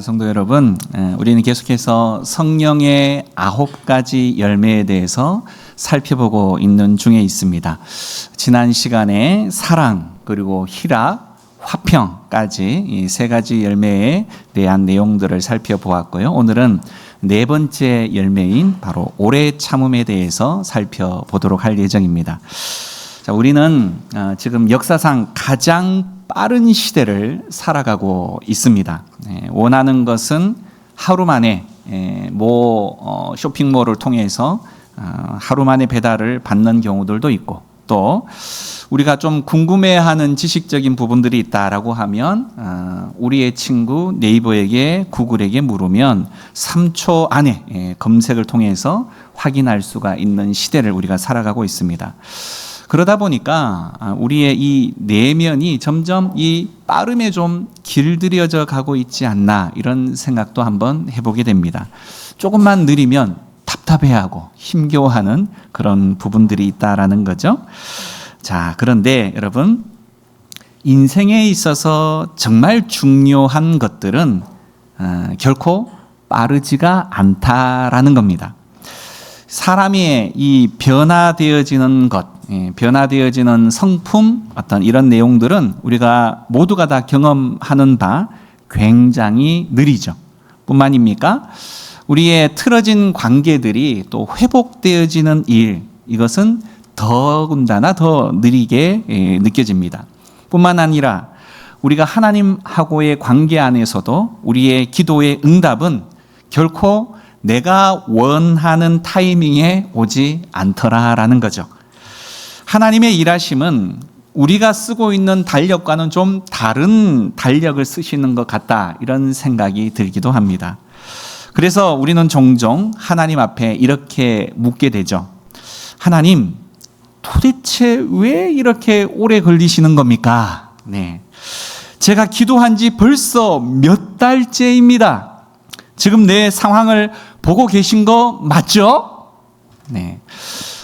성도 여러분, 우리는 계속해서 성령의 9가지 열매에 대해서 살펴보고 있는 중에 있습니다. 지난 시간에 사랑, 그리고 희락, 화평까지 이 3가지 열매에 대한 내용들을 살펴보았고요. 오늘은 4번째 열매인 바로 오래 참음에 대해서 살펴보도록 할 예정입니다. 자, 우리는 지금 역사상 가장 빠른 시대를 살아가고 있습니다. 원하는 것은 하루 만에 쇼핑몰을 통해서 하루 만에 배달을 받는 경우들도 있고, 또 우리가 좀 궁금해하는 지식적인 부분들이 있다라고 하면 우리의 친구 네이버에게, 구글에게 물으면 3초 안에 검색을 통해서 확인할 수가 있는 시대를 우리가 살아가고 있습니다. 그러다 보니까 우리의 이 내면이 점점 이 빠름에 좀 길들여져 가고 있지 않나, 이런 생각도 한번 해보게 됩니다. 조금만 느리면 답답해하고 힘겨워하는 그런 부분들이 있다라는 거죠. 자, 그런데 여러분, 인생에 있어서 정말 중요한 것들은 결코 빠르지가 않다라는 겁니다. 사람이 이 변화되어지는 것, 변화되어지는 성품, 어떤 이런 내용들은 우리가 모두가 다 경험하는 바 굉장히 느리죠. 뿐만입니까? 우리의 틀어진 관계들이 또 회복되어지는 일, 이것은 더군다나 더 느리게 느껴집니다. 뿐만 아니라 우리가 하나님하고의 관계 안에서도 우리의 기도의 응답은 결코 내가 원하는 타이밍에 오지 않더라라는 거죠. 하나님의 일하심은 우리가 쓰고 있는 달력과는 좀 다른 달력을 쓰시는 것 같다, 이런 생각이 들기도 합니다. 그래서 우리는 종종 하나님 앞에 이렇게 묻게 되죠. 하나님, 도대체 왜 이렇게 오래 걸리시는 겁니까? 네. 제가 기도한 지 벌써 몇 달째입니다. 지금 내 상황을 보고 계신 거 맞죠? 네.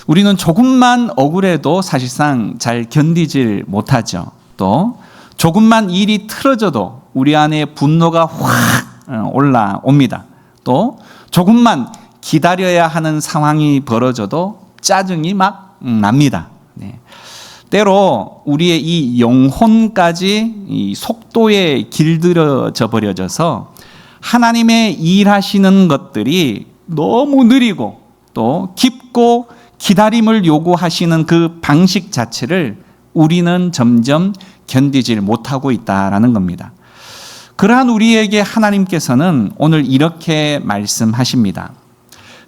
우리는 조금만 억울해도 사실상 잘 견디질 못하죠. 또 조금만 일이 틀어져도 우리 안에 분노가 확 올라옵니다. 또 조금만 기다려야 하는 상황이 벌어져도 짜증이 막 납니다. 네. 때로 우리의 이 영혼까지 이 속도에 길들여져 버려져서 하나님의 일하시는 것들이 너무 느리고 또 깊고 기다림을 요구하시는 그 방식 자체를 우리는 점점 견디질 못하고 있다라는 겁니다. 그러한 우리에게 하나님께서는 오늘 이렇게 말씀하십니다.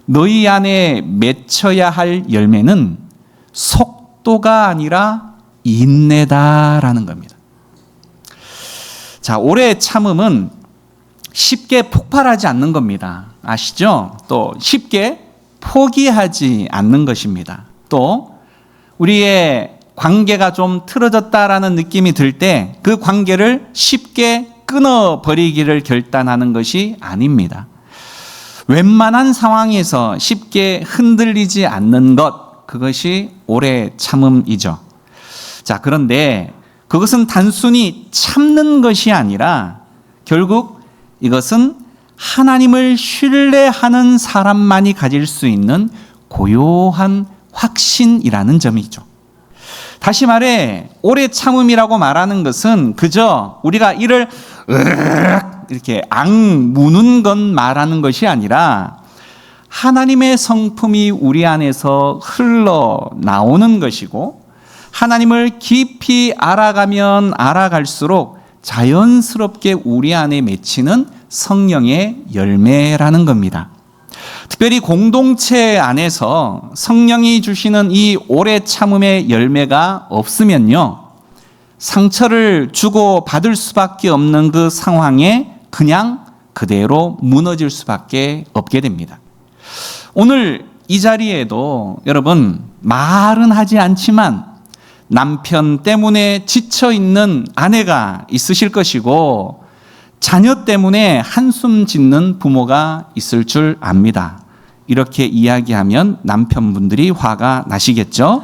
너희 안에 맺혀야 할 열매는 속도가 아니라 인내다라는 겁니다. 자, 오래 참음은 쉽게 폭발하지 않는 겁니다. 아시죠? 또 쉽게 포기하지 않는 것입니다. 또 우리의 관계가 좀 틀어졌다라는 느낌이 들 때 그 관계를 쉽게 끊어버리기를 결단하는 것이 아닙니다. 웬만한 상황에서 쉽게 흔들리지 않는 것, 그것이 오래 참음이죠. 자, 그런데 그것은 단순히 참는 것이 아니라 결국 이것은 하나님을 신뢰하는 사람만이 가질 수 있는 고요한 확신이라는 점이죠. 다시 말해, 오래 참음이라고 말하는 것은 그저 우리가 이를 이렇게 악무는 것 말하는 것이 아니라 하나님의 성품이 우리 안에서 흘러나오는 것이고, 하나님을 깊이 알아가면 알아갈수록 자연스럽게 우리 안에 맺히는 성령의 열매라는 겁니다. 특별히 공동체 안에서 성령이 주시는 이 오래 참음의 열매가 없으면요, 상처를 주고 받을 수밖에 없는 그 상황에 그냥 그대로 무너질 수밖에 없게 됩니다. 오늘 이 자리에도 여러분, 말은 하지 않지만 남편 때문에 지쳐있는 아내가 있으실 것이고, 자녀 때문에 한숨 짓는 부모가 있을 줄 압니다. 이렇게 이야기하면 남편분들이 화가 나시겠죠?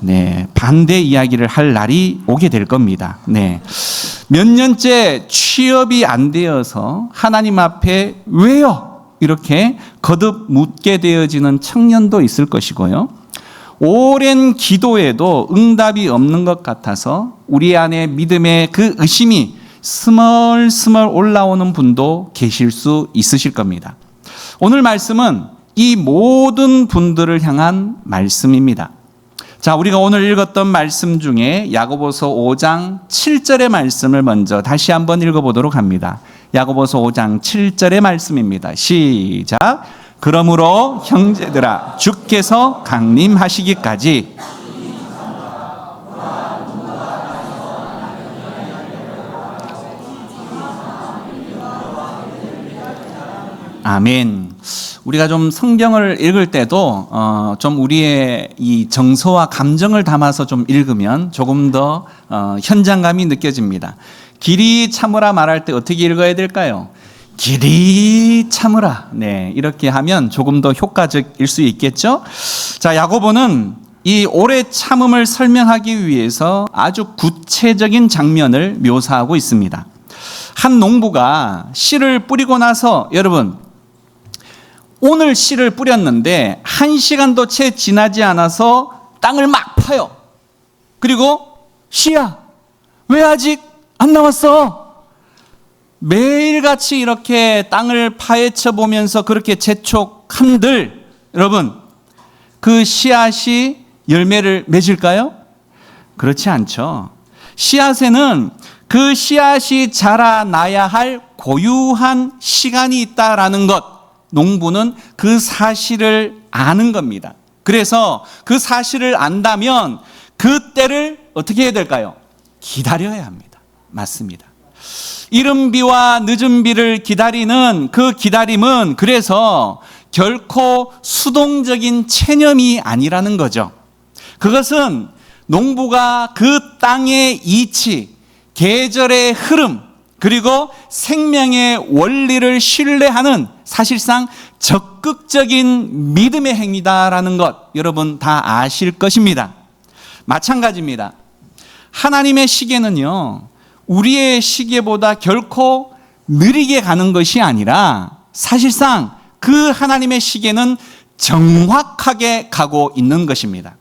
네, 반대 이야기를 할 날이 오게 될 겁니다. 네. 몇 년째 취업이 안 되어서 하나님 앞에 왜요? 이렇게 거듭 묻게 되어지는 청년도 있을 것이고요. 오랜 기도에도 응답이 없는 것 같아서 우리 안에 믿음의 그 의심이 스멀스멀 올라오는 분도 계실 수 있으실 겁니다. 오늘 말씀은 이 모든 분들을 향한 말씀입니다. 자, 우리가 오늘 읽었던 말씀 중에 야고보서 5장 7절의 말씀을 먼저 다시 한번 읽어보도록 합니다. 야고보서 5장 7절의 말씀입니다. 시작. 그러므로 형제들아 주께서 강림하시기까지 아멘. 우리가 좀 성경을 읽을 때도 좀 우리의 이 정서와 감정을 담아서 좀 읽으면 조금 더 현장감이 느껴집니다. 길이 참으라 말할 때 어떻게 읽어야 될까요? 길이 참으라. 네, 이렇게 하면 조금 더 효과적일 수 있겠죠? 자, 야고보는 이 오래 참음을 설명하기 위해서 아주 구체적인 장면을 묘사하고 있습니다. 한 농부가 씨를 뿌리고 나서 여러분 오늘 씨를 뿌렸는데 1시간도 채 지나지 않아서 땅을 막 파요. 그리고 씨야, 왜 아직 안 나왔어? 매일같이 이렇게 땅을 파헤쳐 보면서 그렇게 재촉한들 여러분 그 씨앗이 열매를 맺을까요? 그렇지 않죠. 씨앗에는 그 씨앗이 자라나야 할 고유한 시간이 있다라는 것, 농부는 그 사실을 아는 겁니다. 그래서 그 사실을 안다면 그 때를 어떻게 해야 될까요? 기다려야 합니다. 맞습니다. 이른 비와 늦은 비를 기다리는 그 기다림은 그래서 결코 수동적인 체념이 아니라는 거죠. 그것은 농부가 그 땅의 이치, 계절의 흐름, 그리고 생명의 원리를 신뢰하는 사실상 적극적인 믿음의 행위다라는 것 여러분 다 아실 것입니다. 마찬가지입니다. 하나님의 시계는요, 우리의 시계보다 결코 느리게 가는 것이 아니라 사실상 그 하나님의 시계는 정확하게 가고 있는 것입니다.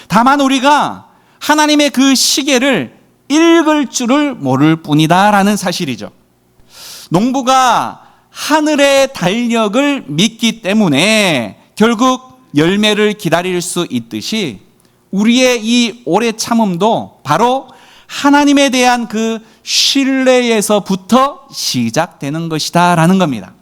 다만 우리가 하나님의 그 시계를 읽을 줄을 모를 뿐이다라는 사실이죠. 농부가 하늘의 달력을 믿기 때문에 결국 열매를 기다릴 수 있듯이 우리의 이 오래 참음도 바로 하나님에 대한 그 신뢰에서부터 시작되는 것이다라는 겁니다.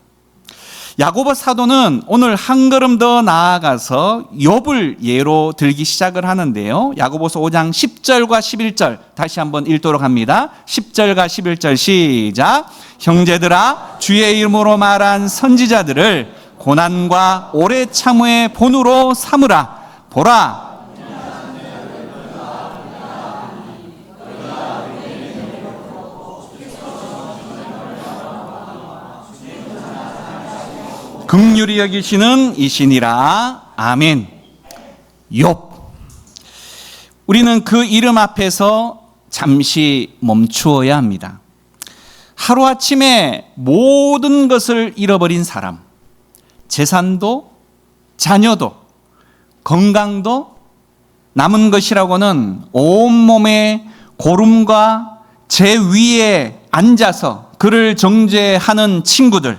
야고보 사도는 오늘 한 걸음 더 나아가서 욥을 예로 들기 시작을 하는데요. 야고보서 5장 10절과 11절 다시 한번 읽도록 합니다. 10절과 11절 시작. 형제들아 주의 이름으로 말한 선지자들을 고난과 오래 참음의 본으로 삼으라. 보라, 긍휼히 여기시는 이시니라. 아멘. 욥. 우리는 그 이름 앞에서 잠시 멈추어야 합니다. 하루아침에 모든 것을 잃어버린 사람, 재산도 자녀도 건강도 남은 것이라고는 온몸에 고름과 제 위에 앉아서 그를 정죄하는 친구들,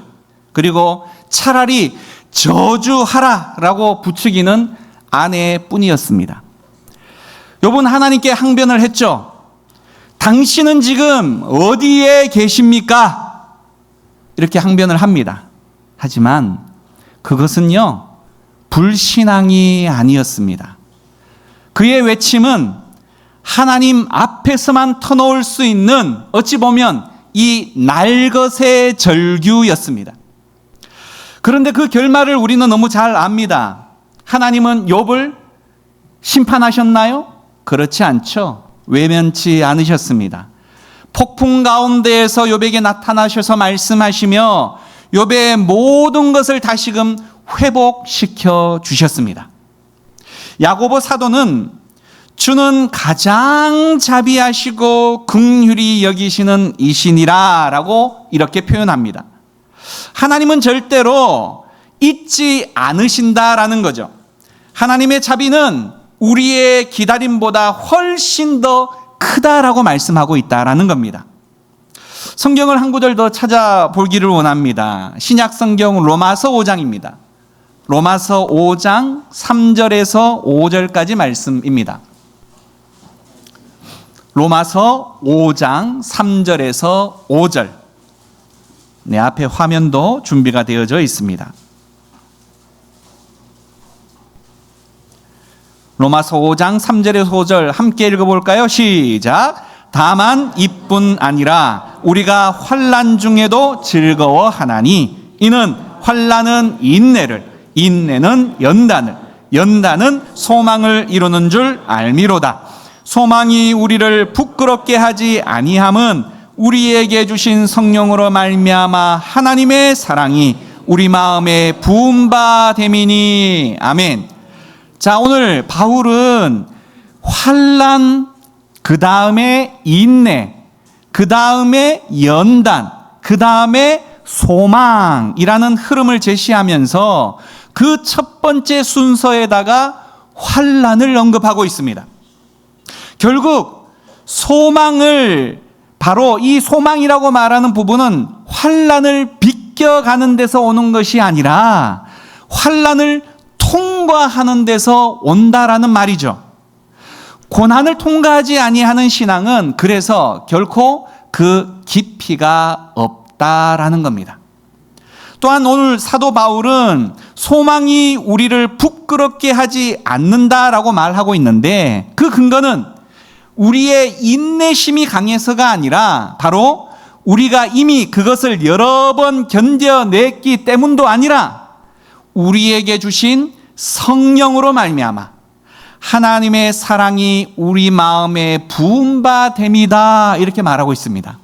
그리고 차라리 저주하라라고 부추기는 아내뿐이었습니다. 욥은 하나님께 항변을 했죠. 당신은 지금 어디에 계십니까? 이렇게 항변을 합니다. 하지만 그것은요, 불신앙이 아니었습니다. 그의 외침은 하나님 앞에서만 터놓을 수 있는 어찌 보면 이 날것의 절규였습니다. 그런데 그 결말을 우리는 너무 잘 압니다. 하나님은 욥을 심판하셨나요? 그렇지 않죠. 외면치 않으셨습니다. 폭풍 가운데에서 욥에게 나타나셔서 말씀하시며 욥의 모든 것을 다시금 회복시켜 주셨습니다. 야고보 사도는 주는 가장 자비하시고 긍휼히 여기시는 이시니라 라고 이렇게 표현합니다. 하나님은 절대로 잊지 않으신다라는 거죠. 하나님의 자비는 우리의 기다림보다 훨씬 더 크다라고 말씀하고 있다라는 겁니다. 성경을 한 구절 더 찾아보기를 원합니다. 신약 성경 로마서 5장입니다. 로마서 5장 3절에서 5절까지 말씀입니다. 로마서 5장 3절에서 5절. 내 앞에 화면도 준비가 되어져 있습니다. 로마서 5장 3절에서 5절 함께 읽어볼까요? 시작. 다만 이뿐 아니라 우리가 환난 중에도 즐거워하나니 이는 환난은 인내를, 인내는 연단을, 연단은 소망을 이루는 줄 알미로다. 소망이 우리를 부끄럽게 하지 아니함은 우리에게 주신 성령으로 말미암아 하나님의 사랑이 우리 마음에 부은 바 됨이니. 아멘. 자, 오늘 바울은 환난, 그 다음에 인내, 그 다음에 연단, 그 다음에 소망이라는 흐름을 제시하면서 그 첫 번째 순서에다가 환난을 언급하고 있습니다. 결국 소망을, 바로 이 소망이라고 말하는 부분은 환난을 비껴가는 데서 오는 것이 아니라 환난을 통과하는 데서 온다라는 말이죠. 고난을 통과하지 아니하는 신앙은 그래서 결코 그 깊이가 없다라는 겁니다. 또한 오늘 사도 바울은 소망이 우리를 부끄럽게 하지 않는다라고 말하고 있는데 그 근거는 우리의 인내심이 강해서가 아니라 바로 우리가 이미 그것을 여러 번 견뎌냈기 때문도 아니라 우리에게 주신 성령으로 말미암아 하나님의 사랑이 우리 마음에 부은 바 됨이다, 이렇게 말하고 있습니다.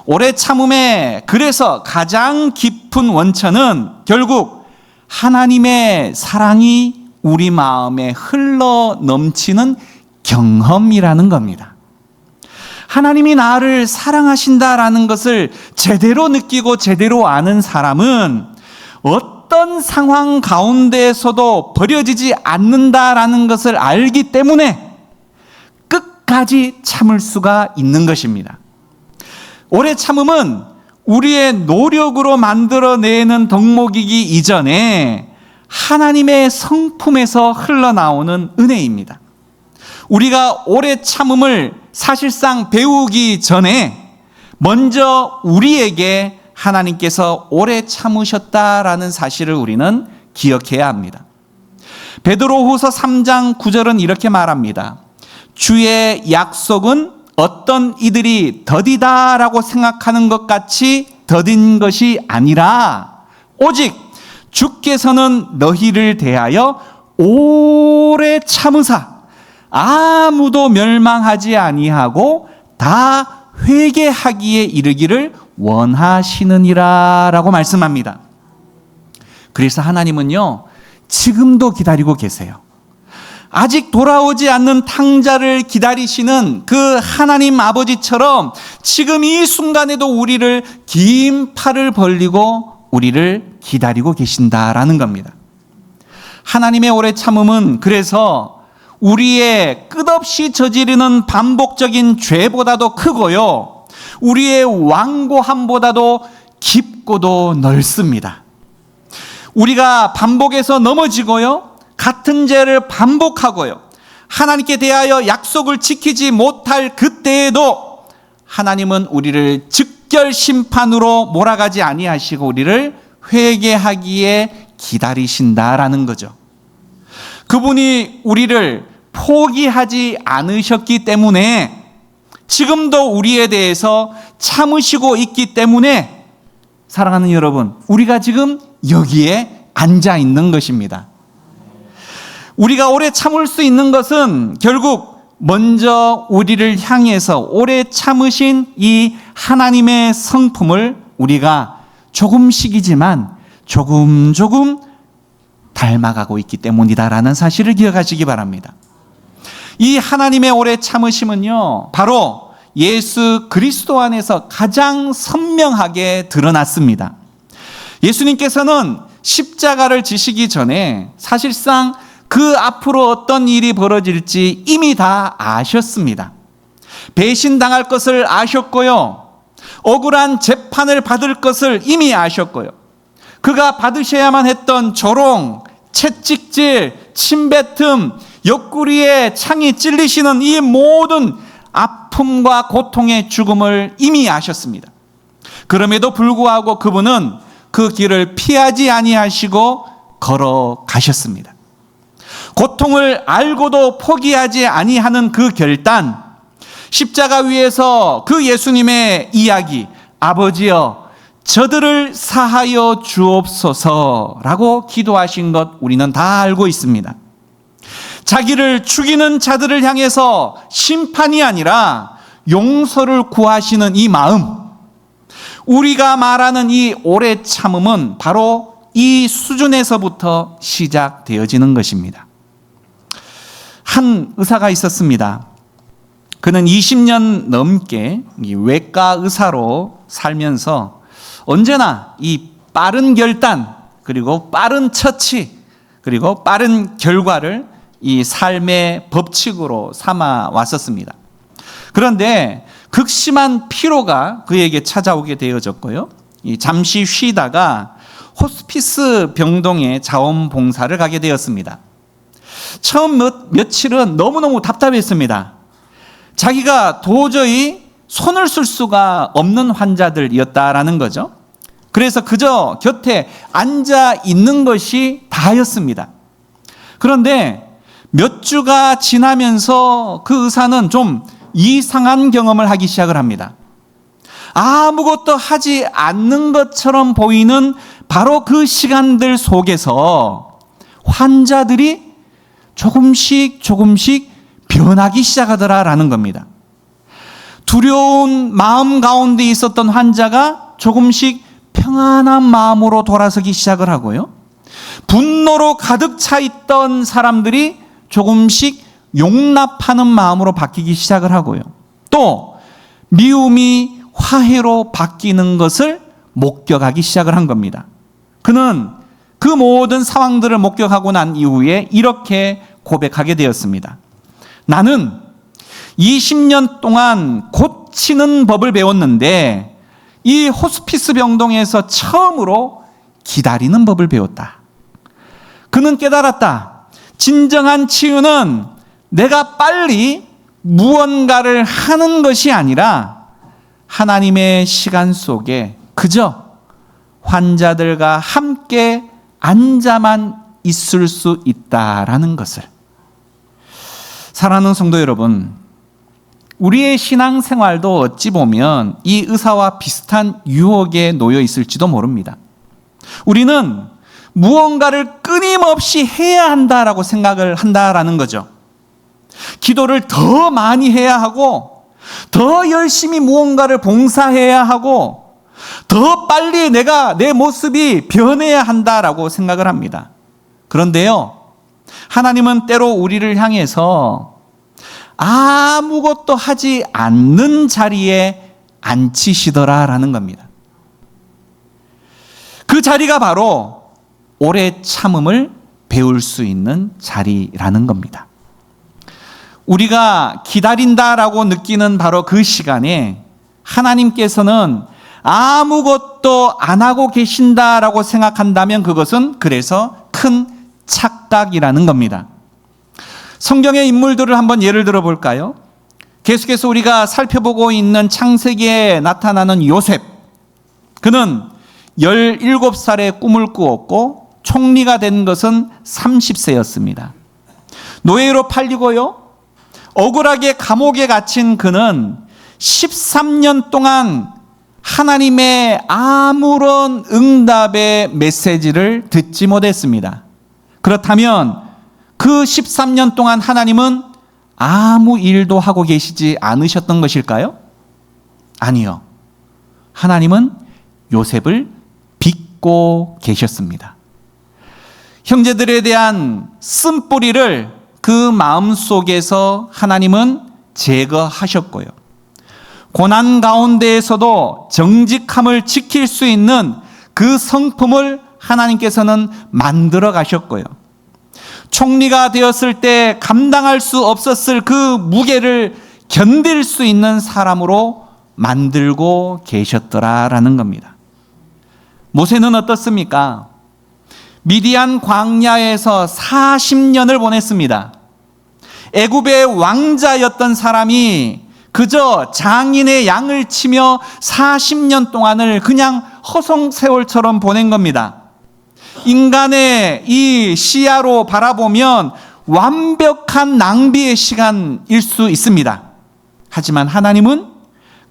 오래 참음의 그래서 가장 깊은 원천은 결국 하나님의 사랑이 우리 마음에 흘러 넘치는 경험이라는 겁니다. 하나님이 나를 사랑하신다라는 것을 제대로 느끼고 제대로 아는 사람은 어떤 상황 가운데에서도 버려지지 않는다라는 것을 알기 때문에 끝까지 참을 수가 있는 것입니다. 오래 참음은 우리의 노력으로 만들어내는 덕목이기 이전에 하나님의 성품에서 흘러나오는 은혜입니다. 우리가 오래 참음을 사실상 배우기 전에 먼저 우리에게 하나님께서 오래 참으셨다라는 사실을 우리는 기억해야 합니다. 베드로후서 3장 9절은 이렇게 말합니다. 주의 약속은 어떤 이들이 더디다라고 생각하는 것 같이 더딘 것이 아니라 오직 주께서는 너희를 대하여 오래 참으사 아무도 멸망하지 아니하고 다 회개하기에 이르기를 원하시느니라 라고 말씀합니다. 그래서 하나님은요, 지금도 기다리고 계세요. 아직 돌아오지 않는 탕자를 기다리시는 그 하나님 아버지처럼 지금 이 순간에도 우리를 긴 팔을 벌리고 우리를 기다리고 계신다라는 겁니다. 하나님의 오래 참음은 그래서 우리의 끝없이 저지르는 반복적인 죄보다도 크고요, 우리의 완고함보다도 깊고도 넓습니다. 우리가 반복해서 넘어지고요, 같은 죄를 반복하고요, 하나님께 대하여 약속을 지키지 못할 그때에도 하나님은 우리를 즉결 심판으로 몰아가지 아니하시고 우리를 회개하기에 기다리신다라는 거죠. 그분이 우리를 포기하지 않으셨기 때문에 지금도 우리에 대해서 참으시고 있기 때문에 사랑하는 여러분, 우리가 지금 여기에 앉아 있는 것입니다. 우리가 오래 참을 수 있는 것은 결국 먼저 우리를 향해서 오래 참으신 이 하나님의 성품을 우리가 조금씩이지만 조금 닮아가고 있기 때문이다라는 사실을 기억하시기 바랍니다. 이 하나님의 오래 참으심은요, 바로 예수 그리스도 안에서 가장 선명하게 드러났습니다. 예수님께서는 십자가를 지시기 전에 사실상 그 앞으로 어떤 일이 벌어질지 이미 다 아셨습니다. 배신당할 것을 아셨고요. 억울한 재판을 받을 것을 이미 아셨고요. 그가 받으셔야만 했던 조롱, 채찍질, 침뱉음, 옆구리에 창이 찔리시는 이 모든 아픔과 고통의 죽음을 이미 아셨습니다. 그럼에도 불구하고 그분은 그 길을 피하지 아니하시고 걸어가셨습니다. 고통을 알고도 포기하지 아니하는 그 결단, 십자가 위에서 그 예수님의 이야기, 아버지여 저들을 사하여 주옵소서라고 기도하신 것 우리는 다 알고 있습니다. 자기를 죽이는 자들을 향해서 심판이 아니라 용서를 구하시는 이 마음, 우리가 말하는 이 오래 참음은 바로 이 수준에서부터 시작되어지는 것입니다. 한 의사가 있었습니다. 그는 20년 넘게 외과 의사로 살면서 언제나 이 빠른 결단, 그리고 빠른 처치, 그리고 빠른 결과를 이 삶의 법칙으로 삼아 왔었습니다. 그런데 극심한 피로가 그에게 찾아오게 되어졌고요. 잠시 쉬다가 호스피스 병동에 자원봉사를 가게 되었습니다. 처음 며칠은 너무너무 답답했습니다. 자기가 도저히 손을 쓸 수가 없는 환자들이었다라는 거죠. 그래서 그저 곁에 앉아 있는 것이 다였습니다. 그런데 몇 주가 지나면서 그 의사는 좀 이상한 경험을 하기 시작을 합니다. 아무것도 하지 않는 것처럼 보이는 바로 그 시간들 속에서 환자들이 조금씩 변하기 시작하더라라는 겁니다. 두려운 마음 가운데 있었던 환자가 조금씩 평안한 마음으로 돌아서기 시작을 하고요. 분노로 가득 차 있던 사람들이 조금씩 용납하는 마음으로 바뀌기 시작을 하고요. 또 미움이 화해로 바뀌는 것을 목격하기 시작을 한 겁니다. 그는 그 모든 상황들을 목격하고 난 이후에 이렇게 고백하게 되었습니다. 나는 20년 동안 고치는 법을 배웠는데 이 호스피스 병동에서 처음으로 기다리는 법을 배웠다. 그는 깨달았다. 진정한 치유는 내가 빨리 무언가를 하는 것이 아니라 하나님의 시간 속에 그저 환자들과 함께 앉아만 있을 수 있다라는 것을. 사랑하는 성도 여러분, 우리의 신앙생활도 어찌 보면 이 의사와 비슷한 유혹에 놓여 있을지도 모릅니다. 우리는 무언가를 끊임없이 해야 한다라고 생각을 한다라는 거죠. 기도를 더 많이 해야 하고, 더 열심히 무언가를 봉사해야 하고, 더 빨리 내 모습이 변해야 한다라고 생각을 합니다. 그런데요, 하나님은 때로 우리를 향해서 아무것도 하지 않는 자리에 앉히시더라라는 겁니다. 그 자리가 바로 오래 참음을 배울 수 있는 자리라는 겁니다. 우리가 기다린다라고 느끼는 바로 그 시간에 하나님께서는 아무것도 안 하고 계신다라고 생각한다면 그것은 그래서 큰 착각이라는 겁니다. 성경의 인물들을 한번 예를 들어 볼까요? 계속해서 우리가 살펴보고 있는 창세기에 나타나는 요셉. 그는 17살에 꿈을 꾸었고 총리가 된 것은 30세였습니다. 노예로 팔리고요. 억울하게 감옥에 갇힌 그는 13년 동안 하나님의 아무런 응답의 메시지를 듣지 못했습니다. 그렇다면 그 13년 동안 하나님은 아무 일도 하고 계시지 않으셨던 것일까요? 아니요. 하나님은 요셉을 빚고 계셨습니다. 형제들에 대한 쓴뿌리를 그 그 마음 속에서 하나님은 제거하셨고요. 고난 가운데에서도 정직함을 지킬 수 있는 그 성품을 하나님께서는 만들어 가셨고요. 총리가 되었을 때 감당할 수 없었을 그 무게를 견딜 수 있는 사람으로 만들고 계셨더라라는 겁니다. 모세는 어떻습니까? 미디안 광야에서 40년을 보냈습니다. 애굽의 왕자였던 사람이 그저 장인의 양을 치며 40년 동안을 그냥 허송세월처럼 보낸 겁니다. 인간의 이 시야로 바라보면 완벽한 낭비의 시간일 수 있습니다. 하지만 하나님은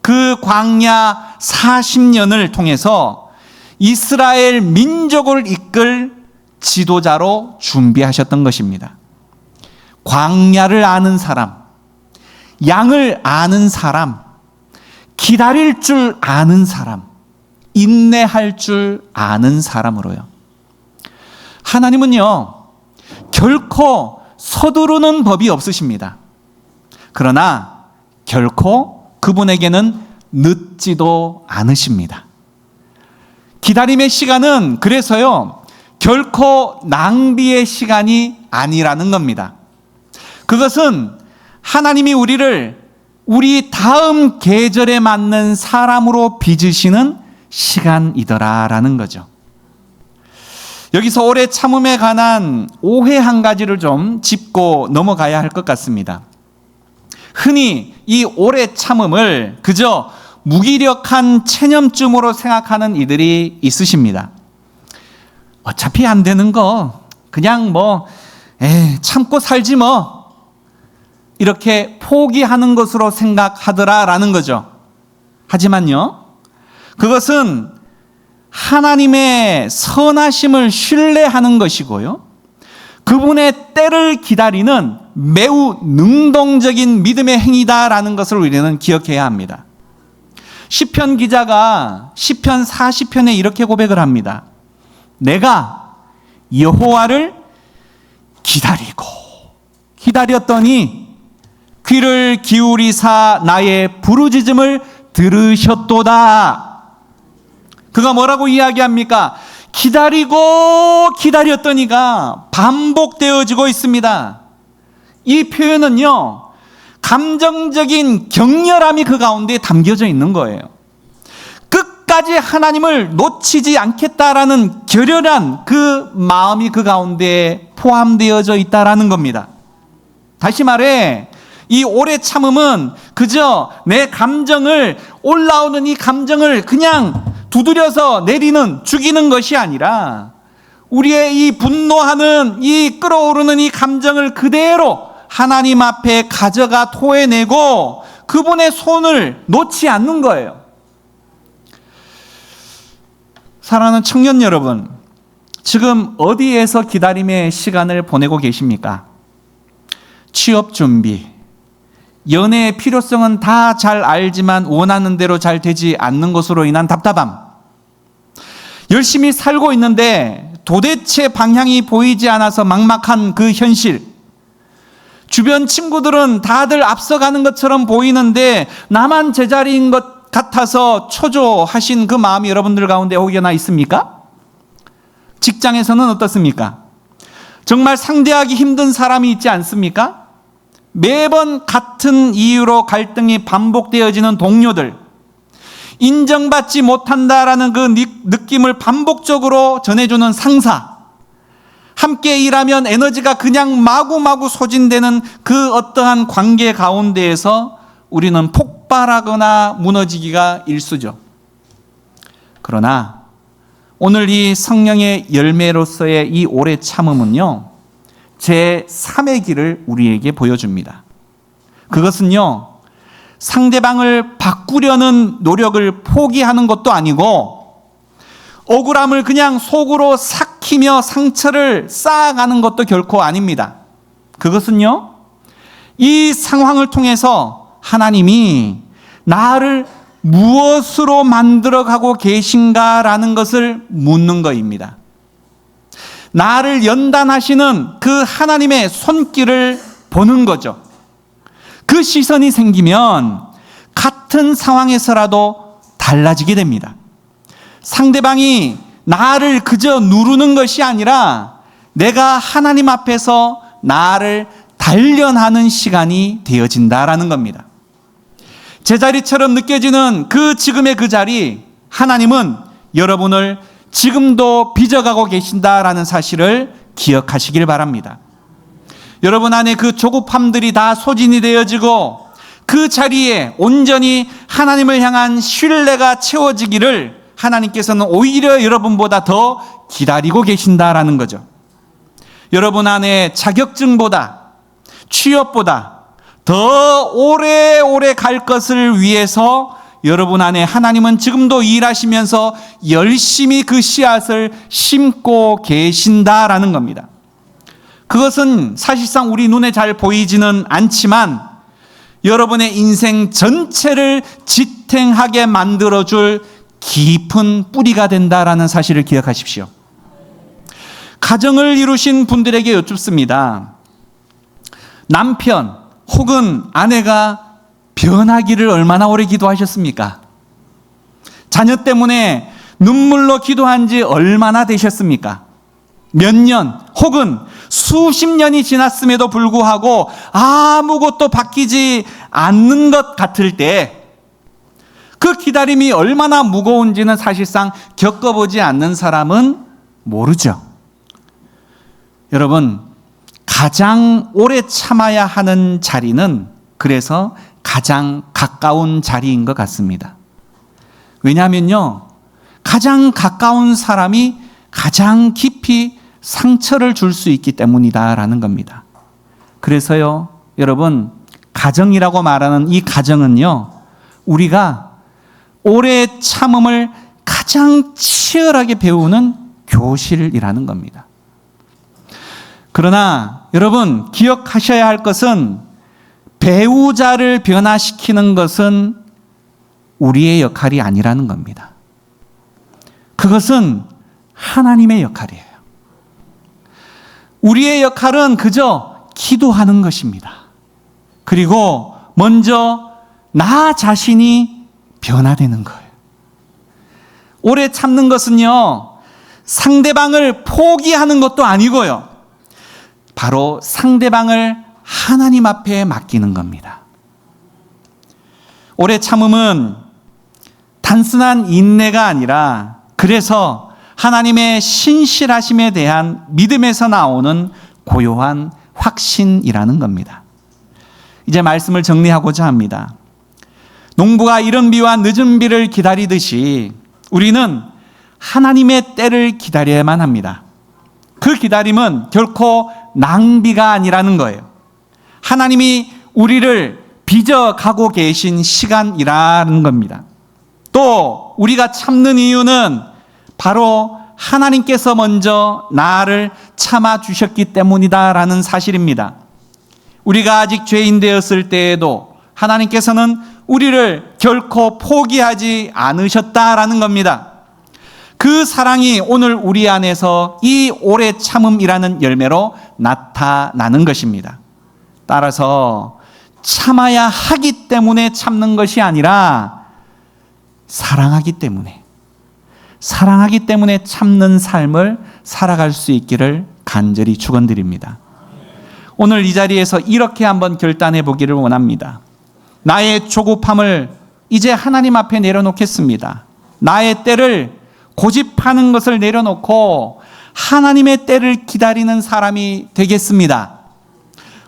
그 광야 40년을 통해서 이스라엘 민족을 이끌 지도자로 준비하셨던 것입니다. 광야를 아는 사람, 양을 아는 사람, 기다릴 줄 아는 사람, 인내할 줄 아는 사람으로요. 하나님은요, 결코 서두르는 법이 없으십니다. 그러나 결코 그분에게는 늦지도 않으십니다. 기다림의 시간은 그래서요, 결코 낭비의 시간이 아니라는 겁니다. 그것은 하나님이 우리를 우리 다음 계절에 맞는 사람으로 빚으시는 시간이더라라는 거죠. 여기서 오래 참음에 관한 오해 한 가지를 좀 짚고 넘어가야 할 것 같습니다. 흔히 이 오래 참음을 그저 무기력한 체념증으로 생각하는 이들이 있으십니다. 어차피 안 되는 거 그냥 참고 살지 이렇게 포기하는 것으로 생각하더라라는 거죠. 하지만요, 그것은 하나님의 선하심을 신뢰하는 것이고요, 그분의 때를 기다리는 매우 능동적인 믿음의 행위다라는 것을 우리는 기억해야 합니다. 시편 기자가 시편 40편에 이렇게 고백을 합니다. 내가 여호와를 기다렸더니 귀를 기울이사 나의 부르짖음을 들으셨도다. 그가 뭐라고 이야기합니까? 기다렸더니가 반복되어지고 있습니다. 이 표현은요, 감정적인 격렬함이 그 가운데 담겨져 있는 거예요. 끝까지 하나님을 놓치지 않겠다라는 결연한 그 마음이 그 가운데 포함되어져 있다라는 겁니다. 다시 말해, 이 오래 참음은 그저 내 감정을, 올라오는 이 감정을 그냥 두드려서 죽이는 것이 아니라 우리의 이 분노하는, 이 끓어오르는 이 감정을 그대로 하나님 앞에 가져가 토해내고 그분의 손을 놓지 않는 거예요. 사랑하는 청년 여러분, 지금 어디에서 기다림의 시간을 보내고 계십니까? 취업 준비, 연애의 필요성은 다 잘 알지만 원하는 대로 잘 되지 않는 것으로 인한 답답함, 열심히 살고 있는데 도대체 방향이 보이지 않아서 막막한 그 현실, 주변 친구들은 다들 앞서가는 것처럼 보이는데 나만 제자리인 것 같아서 초조하신 그 마음이 여러분들 가운데 혹여나 있습니까? 직장에서는 어떻습니까? 정말 상대하기 힘든 사람이 있지 않습니까? 매번 같은 이유로 갈등이 반복되어지는 동료들, 인정받지 못한다라는 그 느낌을 반복적으로 전해주는 상사, 함께 일하면 에너지가 그냥 마구마구 소진되는 그 어떠한 관계 가운데에서 우리는 폭발하거나 무너지기가 일쑤죠. 그러나 오늘 이 성령의 열매로서의 이 오래 참음은요, 제3의 길을 우리에게 보여줍니다. 그것은요, 상대방을 바꾸려는 노력을 포기하는 것도 아니고 억울함을 그냥 속으로 삭히며 상처를 쌓아가는 것도 결코 아닙니다. 그것은요, 이 상황을 통해서 하나님이 나를 무엇으로 만들어가고 계신가라는 것을 묻는 것입니다. 나를 연단하시는 그 하나님의 손길을 보는 거죠. 그 시선이 생기면 같은 상황에서라도 달라지게 됩니다. 상대방이 나를 그저 누르는 것이 아니라 내가 하나님 앞에서 나를 단련하는 시간이 되어진다라는 겁니다. 제자리처럼 느껴지는 지금의 그 자리, 하나님은 여러분을 지금도 빚어가고 계신다라는 사실을 기억하시길 바랍니다. 여러분 안에 그 조급함들이 다 소진이 되어지고 그 자리에 온전히 하나님을 향한 신뢰가 채워지기를 하나님께서는 오히려 여러분보다 더 기다리고 계신다라는 거죠. 여러분 안에 자격증보다 취업보다 더 오래오래 갈 것을 위해서 여러분 안에 하나님은 지금도 일하시면서 열심히 그 씨앗을 심고 계신다라는 겁니다. 그것은 사실상 우리 눈에 잘 보이지는 않지만 여러분의 인생 전체를 지탱하게 만들어줄 깊은 뿌리가 된다라는 사실을 기억하십시오. 가정을 이루신 분들에게 여쭙습니다. 남편 혹은 아내가 변하기를 얼마나 오래 기도하셨습니까? 자녀 때문에 눈물로 기도한 지 얼마나 되셨습니까? 몇 년 혹은 수십 년이 지났음에도 불구하고 아무것도 바뀌지 않는 것 같을 때 그 기다림이 얼마나 무거운지는 사실상 겪어보지 않는 사람은 모르죠. 여러분, 가장 오래 참아야 하는 자리는 그래서 가장 가까운 자리인 것 같습니다. 왜냐하면요, 가장 가까운 사람이 가장 깊이 상처를 줄 수 있기 때문이다라는 겁니다. 그래서요, 여러분, 가정이라고 말하는 이 가정은요, 우리가 오래 참음을 가장 치열하게 배우는 교실이라는 겁니다. 그러나 여러분, 기억하셔야 할 것은 배우자를 변화시키는 것은 우리의 역할이 아니라는 겁니다. 그것은 하나님의 역할이에요. 우리의 역할은 그저 기도하는 것입니다. 그리고 먼저 나 자신이 변화되는 거예요. 오래 참는 것은요, 상대방을 포기하는 것도 아니고요, 바로 상대방을 하나님 앞에 맡기는 겁니다. 오래 참음은 단순한 인내가 아니라 그래서 하나님의 신실하심에 대한 믿음에서 나오는 고요한 확신이라는 겁니다. 이제 말씀을 정리하고자 합니다. 농부가 이른 비와 늦은 비를 기다리듯이 우리는 하나님의 때를 기다려야만 합니다. 그 기다림은 결코 낭비가 아니라는 거예요. 하나님이 우리를 빚어가고 계신 시간이라는 겁니다. 또 우리가 참는 이유는 바로 하나님께서 먼저 나를 참아주셨기 때문이다라는 사실입니다. 우리가 아직 죄인 되었을 때에도 하나님께서는 우리를 결코 포기하지 않으셨다라는 겁니다. 그 사랑이 오늘 우리 안에서 이 오래 참음이라는 열매로 나타나는 것입니다. 따라서 참아야 하기 때문에 참는 것이 아니라 사랑하기 때문에 참는 삶을 살아갈 수 있기를 간절히 축원드립니다. 오늘 이 자리에서 이렇게 한번 결단해 보기를 원합니다. 나의 조급함을 이제 하나님 앞에 내려놓겠습니다. 나의 때를 고집하는 것을 내려놓고 하나님의 때를 기다리는 사람이 되겠습니다.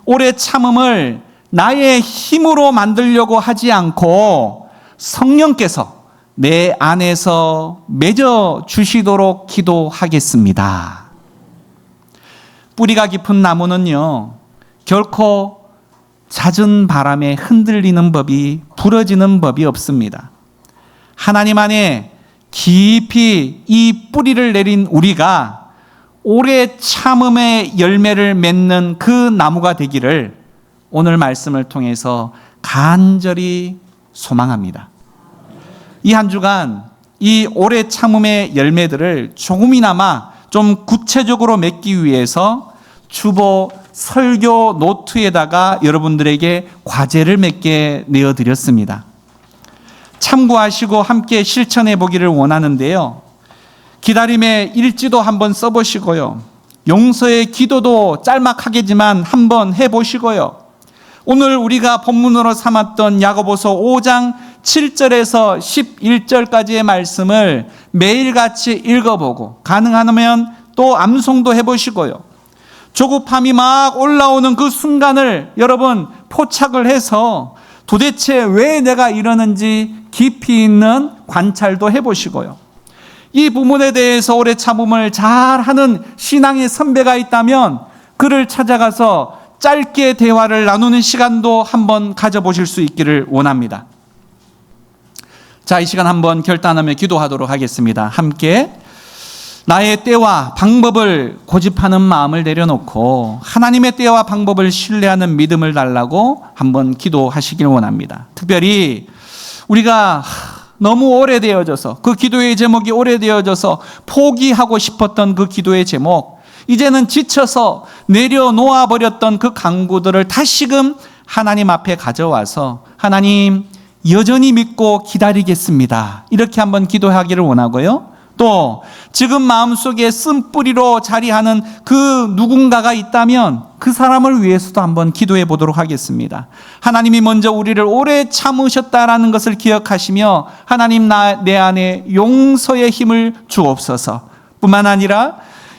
오래 참음을 나의 힘으로 만들려고 하지 않고 성령께서 내 안에서 맺어 주시도록 기도하겠습니다. 뿌리가 깊은 나무는요, 결코 잦은 바람에 흔들리는 법이, 부러지는 법이 없습니다. 하나님 안에 깊이 이 뿌리를 내린 우리가 오래 참음의 열매를 맺는 그 나무가 되기를 오늘 말씀을 통해서 간절히 소망합니다. 이 한 주간 이 오래 참음의 열매들을 조금이나마 좀 구체적으로 맺기 위해서 주보 설교 노트에다가 여러분들에게 과제를 몇 개 내어드렸습니다. 참고하시고 함께 실천해 보기를 원하는데요. 기다림의 일지도 한번 써보시고요. 용서의 기도도 짤막하게지만 한번 해보시고요. 오늘 우리가 본문으로 삼았던 야고보서 5장 7절에서 11절까지의 말씀을 매일같이 읽어보고 가능하면 또 암송도 해보시고요. 조급함이 막 올라오는 그 순간을 여러분 포착을 해서 도대체 왜 내가 이러는지 깊이 있는 관찰도 해보시고요. 이 부분에 대해서 오래 참음을 잘하는 신앙의 선배가 있다면 그를 찾아가서 짧게 대화를 나누는 시간도 한번 가져보실 수 있기를 원합니다. 자, 이 시간 한번 결단하며 기도하도록 하겠습니다. 함께 나의 때와 방법을 고집하는 마음을 내려놓고 하나님의 때와 방법을 신뢰하는 믿음을 달라고 한번 기도하시길 원합니다. 특별히 우리가 너무 오래되어져서 그 기도의 제목이 오래되어져서 포기하고 싶었던 그 기도의 제목, 이제는 지쳐서 내려놓아 버렸던 그 간구들을 다시금 하나님 앞에 가져와서 하나님 여전히 믿고 기다리겠습니다, 이렇게 한번 기도하기를 원하고요. 또 지금 마음속에 쓴뿌리로 자리하는 그 누군가가 있다면 그 사람을 위해서도 한번 기도해 보도록 하겠습니다. 하나님이 먼저 우리를 오래 참으셨다라는 것을 기억하시며 하나님 내 안에 용서의 힘을 주옵소서. 뿐만 아니라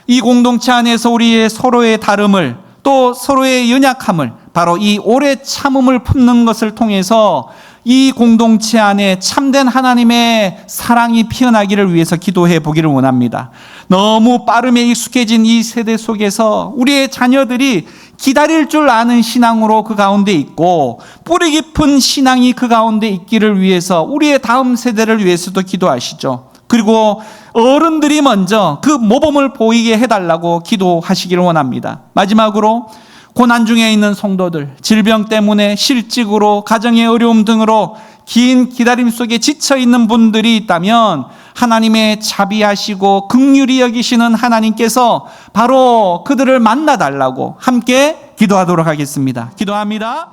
이 공동체 안에서 우리의 서로의 다름을 또 서로의 연약함을 바로 이 오래 참음을 품는 것을 통해서 이 공동체 안에 참된 하나님의 사랑이 피어나기를 위해서 기도해 보기를 원합니다. 너무 빠름에 익숙해진 이 세대 속에서 우리의 자녀들이 기다릴 줄 아는 신앙으로 그 가운데 있고 뿌리 깊은 신앙이 그 가운데 있기를 위해서 우리의 다음 세대를 위해서도 기도하시죠. 그리고 어른들이 먼저 그 모범을 보이게 해달라고 기도하시기를 원합니다. 마지막으로 고난 중에 있는 성도들, 질병 때문에 실직으로 가정의 어려움 등으로 긴 기다림 속에 지쳐 있는 분들이 있다면 하나님의 자비하시고 긍휼히 여기시는 하나님께서 바로 그들을 만나달라고 함께 기도하도록 하겠습니다. 기도합니다.